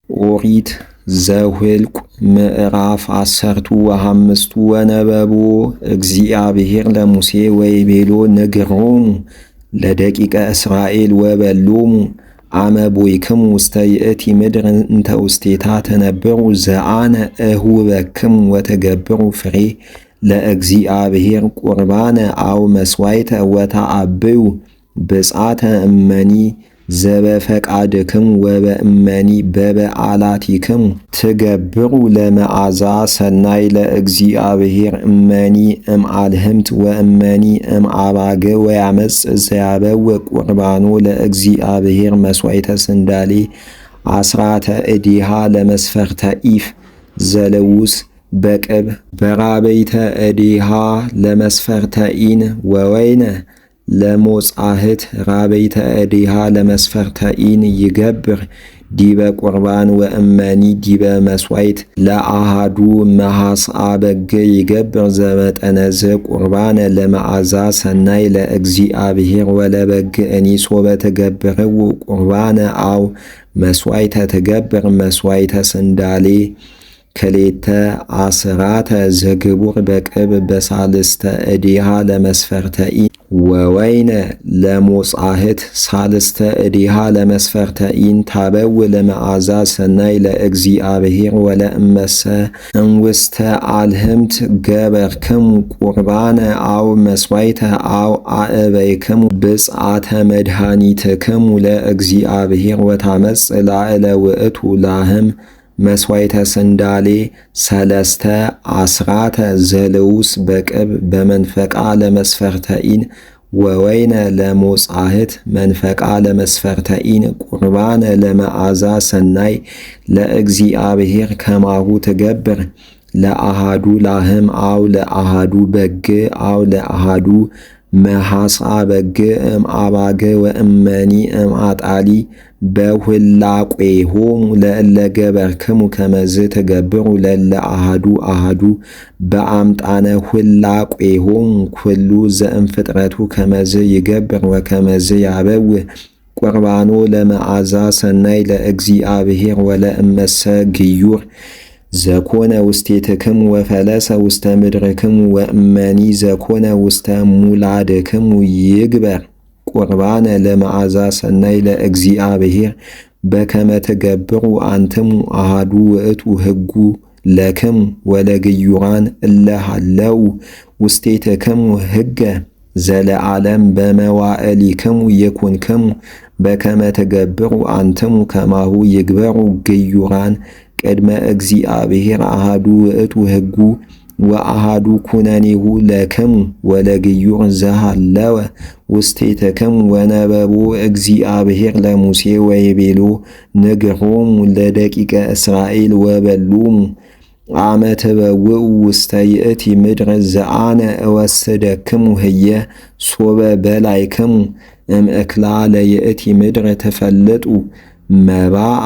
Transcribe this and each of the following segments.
ኦሪት ዘኍልቍ ምዕራፍ 15 ወነበቦ እግዚአብሔር ለሙሴ ወይቤሎ ንግሮሙ ለደቂቀ እስራኤል ወበሎሙ አመ ቦይክሙ ውስተ ይእቲ ምድር እንተ ውስቴታ ተነብሩ ዘአነ እሁበክሙ ወተገብሩ ፍሬ ለእግዚአብሔር ቁርባነ አው መስዋዕተ ወተአብዩ ብፅዓተ እመኒ ዘበፈቃድክሙ ወበእመኒ በበዓላቲክሙ ትገብሩ ለመዓዛ ሰናይ ለእግዚአብሔር እመኒ እምአልህምት ወእመኒ እምአባገ ወያመጽ ዘያበው ቁርባኖ ለእግዚአብሔር መስዋዕተ ስንዳሌ አስራተ እዲሃ ለመስፈርተ ኢፍ ዘለውስ በቅብ በራበይተ እዲሃ ለመስፈርተ ኢን ወወይነ ለሞጻህት ራበይተ እዲሃ ለመስፈርተ ኢን ይገብር ዲበ ቁርባን ወእመኒ ዲበ መስዋዕት ለአሃዱ መሐስአ በግ ይገብር ዘመጠነዘ ቁርባነ ለመዓዛ ሰናይ ለእግዚአብሔር ወለበግ እኒሶ በተገብርው ቁርባነ አው መስዋዕተ ትገብር መስዋዕተ ስንዳሌ ከሌተ አስራተ ዘግቡር በቅብ በሳልስተ እዲሃ ለመስፈርተ ኢን ወወይነ ለሞጻህት ሳልስተ እዲሃ ለመስፈርተ ኢን ታበው ለመዓዛ ሰናይ ለእግዚአብሔር ወለእመሰ እምውስተ አልህምት ገበርክሙ ቁርባነ አው መስዋዕተ አው አእበይክሙ ብፅዓተ መድኃኒትክሙ ለእግዚአብሔር ወታመጽ ላዕለ ውእቱ ላህም መስዋዕተ ስንዳሌ ሰለስተ አስራተ ዘለውስ በቅብ በመንፈቃ ለመስፈርተ ኢን ወወይነ ለሞጻህት መንፈቃ ለመስፈርተ ኢን ቁርባነ ለመዓዛ ሰናይ ለእግዚአብሔር ከማሁ ትገብር ለአሃዱ ላህም አው ለአሃዱ በግ አው ለአሃዱ መሐስአ በግ እምአባገ ወእመኒ እምአጣሊ በሁላቄሆሙ ለእለ ገበርክሙ ከመዝ ትገብሩ ለለ አሃዱ አሃዱ በአምጣነ ሁላቄሆሙ ኩሉ ዘእምፍጥረቱ ከመዝ ይገብር ወከመዝ ያበው ቁርባኖ ለመዓዛ ሰናይ ለእግዚአብሔር ወለእመሰ ግዩር ዘኮነ ውስቴትክሙ ወፈለሰ ውስተ ምድርክሙ ወእመኒ ዘኮነ ውስተ ሙላድክሙ ይግበር ቁርባነ ለመዓዛ ሰናይ ለእግዚአብሔር በከመ ትገብሩ አንትሙ አሃዱ ውእቱ ሕጉ ለክሙ ወለግዩራን እለ ሃለው ውስቴትክሙ ሕገ ዘለዓለም በመዋዕሊክሙ ይኩንክሙ በከመ ትገብሩ አንትሙ ከማሁ ይግበሩ ግዩራን ቅድመ እግዚአብሔር አሃዱ ውእቱ ሕጉ ወአሃዱ ኩነኔሁ ለክሙ ወለግዩር ዘሃለወ ውስቴትክሙ ወነበቦ እግዚአብሔር ለሙሴ ወይቤሎ ንግሮሙ ለደቂቀ እስራኤል ወበሎሙ አመ ትበውኡ ውስተ ይእቲ ምድር ዘአነ እወስደክሙ ህየ ሶበ በላይክሙ እምእክላ ለይእቲ ምድር ትፈልጡ መባአ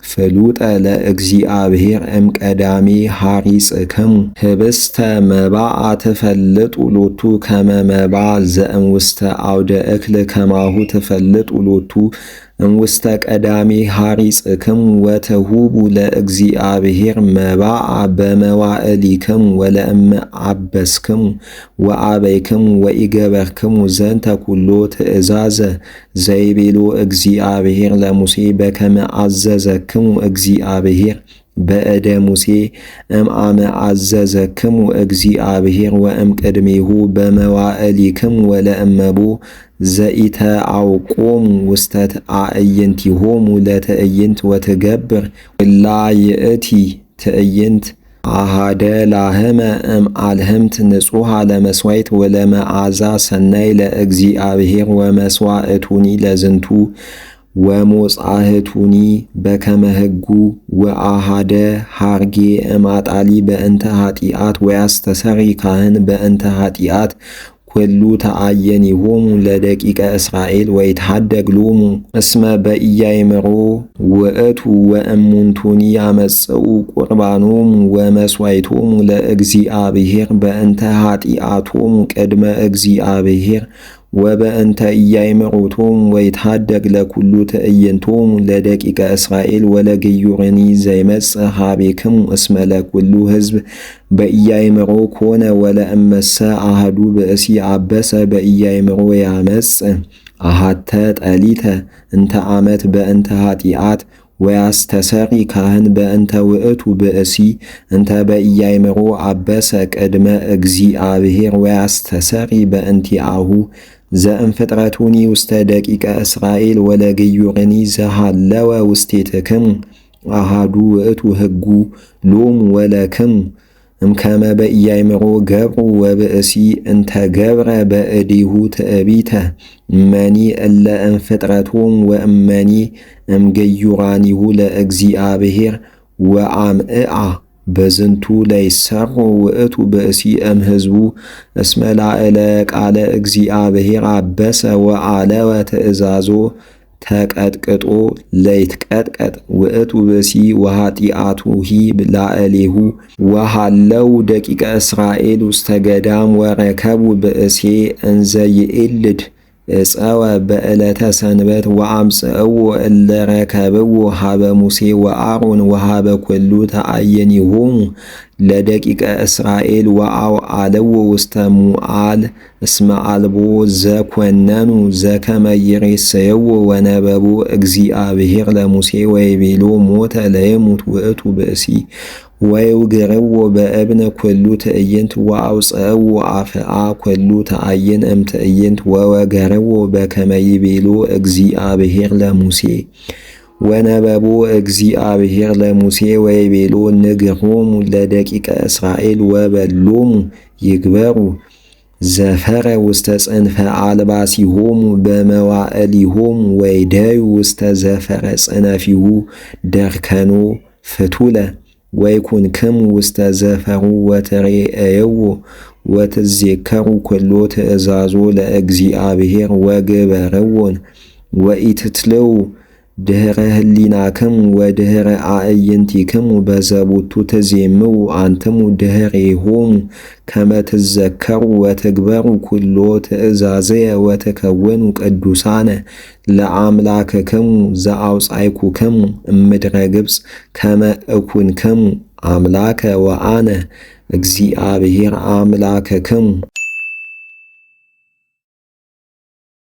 ፍሉጠ ለእግዚአብሔር እምቀዳሚ ሐሪጽክሙ ህብስተ መባአ ትፈልጡ ሎቱ ከመ መባአ ዘእምውስተ አውደ እክል ከማሁ ትፈልጡ ሎቱ እምውስተ ቀዳሚ ሐሪጽክሙ ወትሁቡ ለእግዚአብሔር መባአ በመዋዕሊክሙ ወለእመ አበስክሙ ወአበይክሙ ወኢገበርክሙ ዘንተ ኩሎ ትእዛዘ ዘይቤሎ እግዚአብሔር ለሙሴ በከመ አዘዘክሙ እግዚአብሔር በእደ ሙሴ እምአመ አዘዘክሙ እግዚአብሔር ወእምቅድሜሁ በመዋዕሊክሙ ወለእመቦ ዘኢተአውቆሙ ውስተ አዕይንቲሆሙ ለትዕይንት ወትገብር ኩላ ይእቲ ትዕይንት አሃደ ላህመ እምአልህምት ንጹሐ ለመስዋዕት ወለመዓዛ ሰናይ ለእግዚአብሔር ወመስዋዕቱኒ ለዝንቱ ወሞጻህቱኒ በከመ ሕጉ ወአሃደ ሐርጌ እምአጣሊ በእንተ ኃጢአት ወያስተሰሪ ካህን በእንተ ኃጢአት ኩሉ ተአየኒሆሙ ለደቂቀ እስራኤል ወይትሐደግ ሎሙ እስመ በኢያእምሮ ውእቱ ወእሙንቱኒ ያመጽኡ ቁርባኖሙ ወመስዋዕቶሙ ለእግዚአብሔር በእንተ ኃጢአቶሙ ቅድመ እግዚአብሔር ወበእንተ ኢያእምሩቶሙ ወይትሃደግ ለኩሉ ትዕይንቶሙ ለደቂቀ እስራኤል ወለግዩርኒ ዘይመጽእ ኀቤክሙ እስመ ለኩሉ ሕዝብ በኢያእምሮ ኮነ ወለእመሰ አሐዱ ብእሲ አበሰ በኢያእምሮ ያመጽእ አሐተ ጠሊተ እንተ አመት በእንተ ኃጢአት ወያስተሰሪ ካህን በእንተ ውእቱ ብእሲ እንተ በኢያእምሮ አበሰ ቅድመ እግዚአብሔር ወያስተሰሪ በእንቲአሁ ዘእንፍጥረቱኒ ውስተ ደቂቀ እስራኤል ወለግዩርኒ ዘሃለወ ውስቴትክሙ አሐዱ ውእቱ ሕጉ ሎሙ ወለክሙ እምከመ በኢያእምሮ ገብሩ ወብእሲ እንተ ገብረ በእዲሁ ትዕቢተ እመኒ እለ እምፍጥረቶሙ ወእመኒ እምግዩራኒሁ ለእግዚአብሔር ወአምዕአ በዝንቱ ለይሰሮ ውእቱ ብእሲ እምሕዝቡ እስመ ላዕለ ቃለ እግዚአብሔር አበሰ ወአለወ ትእዛዞ ተቀጥቅጦ ለይትቀጥቀጥ ውእቱ ብእሲ ወኃጢአቱሂ ላዕሌሁ ወሃለው ደቂቀ እስራኤል ውስተ ገዳም ወረከቡ ብእሴ እንዘ ይእልድ እፀወ በዕለተ ሰንበት ወአምጽእዎ እለ ረከብዎ ሀበ ሙሴ ወአሮን ወሀበ ኩሉ ተአየኒሆሙ ለደቂቀ እስራኤል ወአውዓለዎ ውስተ ሙዓል እስመ አልቦ ዘኰነኑ ዘከመ ይሬሰየዎ ወነበቦ እግዚአብሔር ለሙሴ ወይቤሎ ሞተ ለይሙት ውእቱ ብእሲ ወይውግርዎ በእብነ ኩሉ ትዕይንት ወአውፅእዎ አፍአ ኩሉ ተአይን እምትዕይንት ወወገርዎ በከመ ይቤሎ እግዚአብሔር ለሙሴ ወነበቦ እግዚአብሔር ለሙሴ ወይቤሎ ንግሮሙ ለደቂቀ እስራኤል ወበሎሙ ይግበሩ ዘፈረ ውስተ ጽንፈ አልባሲሆሙ በመዋዕሊሆሙ ወይደዩ ውስተ ዘፈረ ጽነፊሁ ደርከኖ ፍቱለ ወይኩንክሙ ውስተ ዘፈሩ ወትሬእይዎ ወትዜከሩ ኩሎ ትእዛዞ ለእግዚአብሔር ወግበርዎን ወኢትትልው ድኅረ ህሊናክሙ ወድኅረ አዕይንቲክሙ በዘቦቱ ትዜምው አንትሙ ድኅሬሆሙ ከመ ትዘከሩ ወትግበሩ ኩሎ ትእዛዝየ ወትከውኑ ቅዱሳነ ለአምላክክሙ ዘአውጻእኩክሙ እምድረ ግብፅ ከመ እኩንክሙ አምላከ ወአነ እግዚአብሔር አምላክክሙ